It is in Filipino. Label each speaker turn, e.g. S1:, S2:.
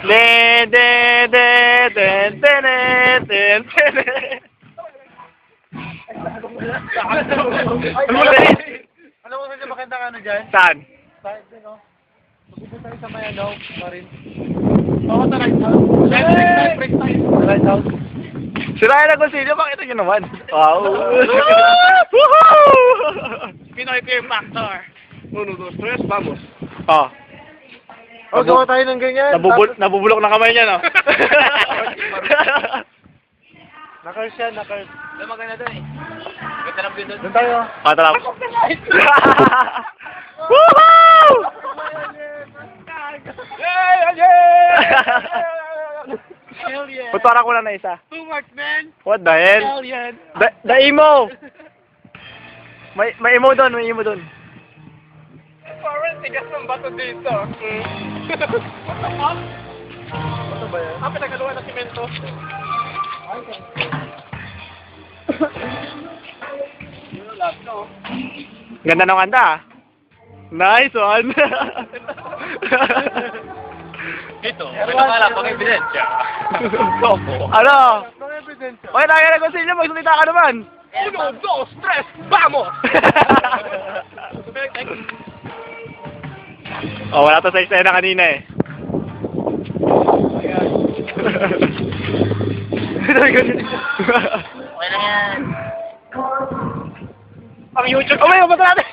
S1: De, de, de, de, de, de, de, de.
S2: Alam mo saan makita ka ano dyan?
S1: Saan?
S2: Saan din, no? Pupunta tayo sa Mayanaw, Marin. Oo, sa Lighthouse. Sa Lighthouse.
S1: Sirayan na Consilio, pakita nyo naman. Wow! Woohoo!
S2: Pinoy Fear Factor.
S1: 1, 2, 3, vamos. Oh.
S2: Oh, gawa tayo ng ganyan.
S1: Nabubulok na kamay niya, no?
S2: Nakars yan, nakars.
S3: Ay, maganda doon eh. Ganda ng view doon.
S2: Doon tayo.
S1: Patala. Woohoo!
S2: Hell yeah.
S1: Ba't parang ko lang na isa?
S2: 2 marks, man.
S1: What the hell?
S2: Hell yeah.
S1: The emo! May emo doon, may emo doon.
S2: Parang tigas ng bato dito. Bato ba yan? Pinagaluan ng simento.
S1: Ganda ng kanta, ah. Nice one!
S3: Ito, may nakala pang ebidensya.
S1: Ano?
S2: Mga ebidensya.
S1: Okay, tayo na Consilio, magsalita ka naman!
S2: 1, 2, 3, vamos!
S1: Oh, wala to sa eksena kanina eh.
S3: Okay lang yan.
S1: Ang YouTube. Oh, may bata natin.